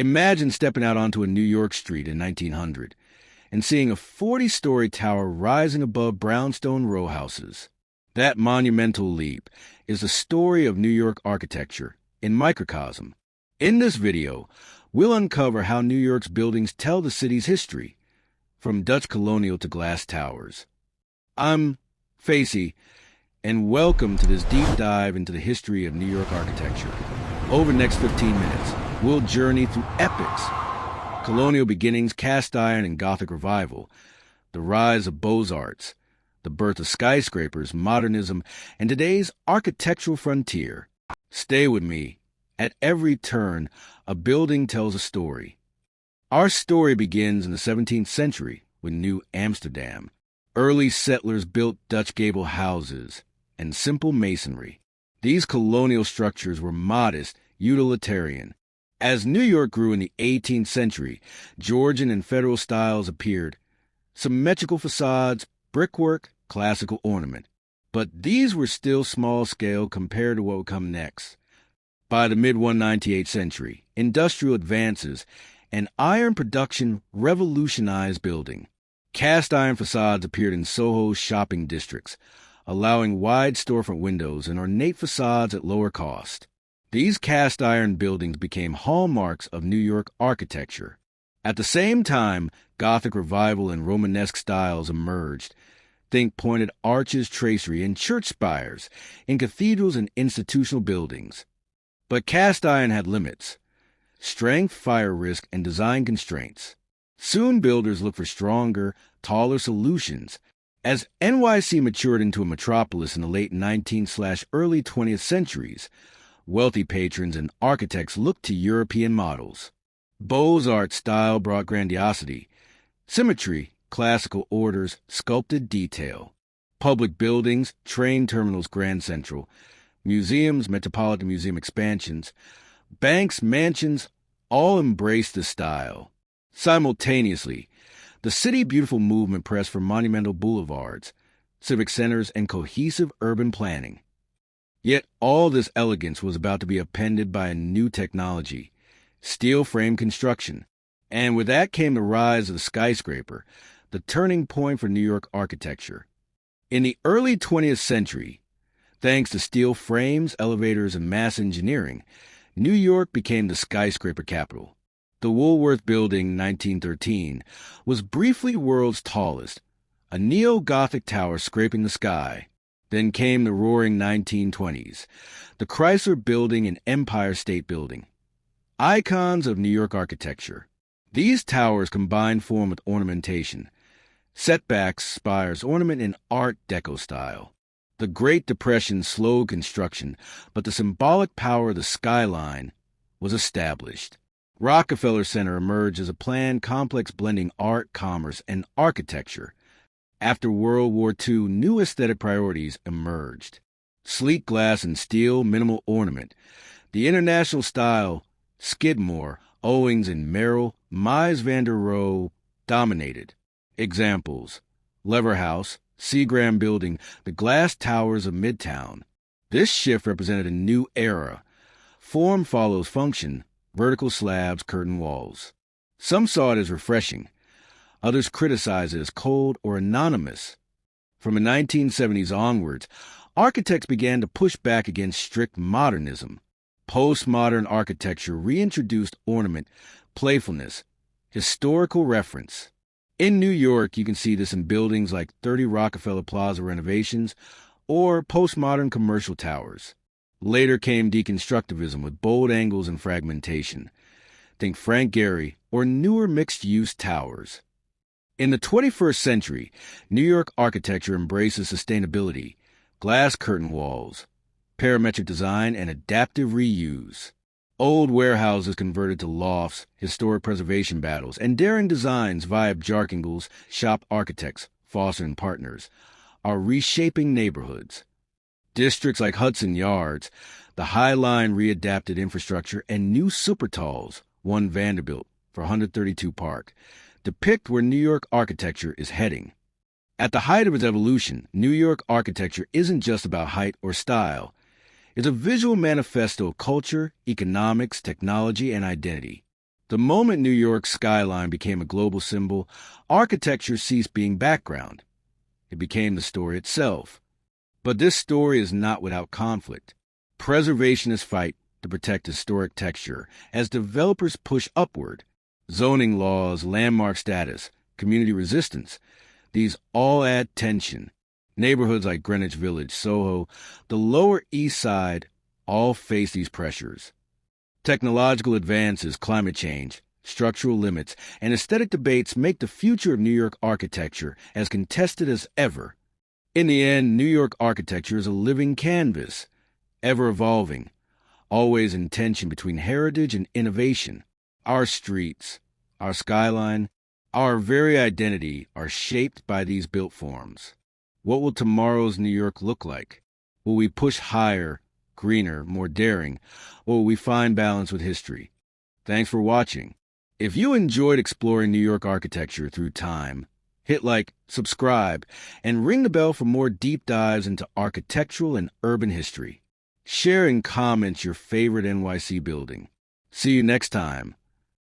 Imagine stepping out onto a New York street in 1900 and seeing a 40-story tower rising above brownstone row houses. That monumental leap is the story of New York architecture in microcosm. In this video, we'll uncover how New York's buildings tell the city's history, from Dutch colonial to glass towers. I'm Facey, and welcome to this deep dive into the history of New York architecture. Over the next 15 minutes, we'll journey through epics: colonial beginnings, cast iron and Gothic revival, the rise of Beaux-Arts, the birth of skyscrapers, modernism, and today's architectural frontier. Stay with me. At every turn, a building tells a story. Our story begins in the 17th century with New Amsterdam. Early settlers built Dutch gable houses and simple masonry. These colonial structures were modest, utilitarian. As New York grew in the 18th century, Georgian and federal styles appeared: symmetrical facades, brickwork, classical ornament. But these were still small-scale compared to what would come next. By the mid-198th century, industrial advances and iron production revolutionized building. Cast iron facades appeared in Soho's shopping districts, allowing wide storefront windows and ornate facades at lower cost. These cast iron buildings became hallmarks of New York architecture. At the same time, Gothic revival and Romanesque styles emerged. Think pointed arches, tracery, and church spires in cathedrals and institutional buildings. But cast iron had limits: strength, fire risk, and design constraints. Soon builders looked for stronger, taller solutions. As NYC matured into a metropolis in the late 19th/early 20th centuries, wealthy patrons and architects looked to European models. Beaux-Arts style brought grandiosity, symmetry, classical orders, sculpted detail. Public buildings, train terminals, Grand Central, museums, Metropolitan Museum expansions, banks, mansions, all embraced the style. Simultaneously, the City Beautiful movement pressed for monumental boulevards, civic centers, and cohesive urban planning. Yet all this elegance was about to be upended by a new technology: steel frame construction. And with that came the rise of the skyscraper, the turning point for New York architecture. In the early 20th century, thanks to steel frames, elevators, and mass engineering, New York became the skyscraper capital. The Woolworth Building, 1913, was briefly world's tallest, a neo-Gothic tower scraping the sky. Then came the roaring 1920s, the Chrysler Building and Empire State Building, icons of New York architecture. These towers combined form with ornamentation, setbacks, spires, ornament in Art Deco style. The Great Depression slowed construction, but the symbolic power of the skyline was established. Rockefeller Center emerged as a planned complex blending art, commerce, and architecture. After World War II, new aesthetic priorities emerged: sleek glass and steel, minimal ornament. The international style, Skidmore, Owings and Merrill, Mies van der Rohe, dominated. Examples: Lever House, Seagram Building, the glass towers of Midtown. This shift represented a new era. Form follows function: vertical slabs, curtain walls. Some saw it as refreshing. Others criticized it as cold or anonymous. From the 1970s onwards, architects began to push back against strict modernism. Postmodern architecture reintroduced ornament, playfulness, historical reference. In New York, you can see this in buildings like 30 Rockefeller Plaza renovations or postmodern commercial towers. Later came deconstructivism with bold angles and fragmentation. Think Frank Gehry or newer mixed-use towers. In the 21st century, New York architecture embraces sustainability, glass curtain walls, parametric design, and adaptive reuse. Old warehouses converted to lofts, historic preservation battles, and daring designs via Bjarkingles, shop architects, Foster and Partners, are reshaping neighborhoods. Districts like Hudson Yards, the High Line readapted infrastructure, and new supertalls, One Vanderbilt for 132 Park, depict where New York architecture is heading. At the height of its evolution, New York architecture isn't just about height or style. It's a visual manifesto of culture, economics, technology, and identity. The moment New York's skyline became a global symbol, architecture ceased being background. It became the story itself. But this story is not without conflict. Preservationists fight to protect historic texture as developers push upward. Zoning laws, landmark status, community resistance, these all add tension. Neighborhoods like Greenwich Village, Soho, the Lower East Side all face these pressures. Technological advances, climate change, structural limits, and aesthetic debates make the future of New York architecture as contested as ever. In the end, New York architecture is a living canvas, ever evolving, always in tension between heritage and innovation. Our streets, our skyline, our very identity are shaped by these built forms. What will tomorrow's New York look like? Will we push higher, greener, more daring, or will we find balance with history? Thanks for watching. If you enjoyed exploring New York architecture through time, hit like, subscribe, and ring the bell for more deep dives into architectural and urban history. Share in comments your favorite NYC building. See you next time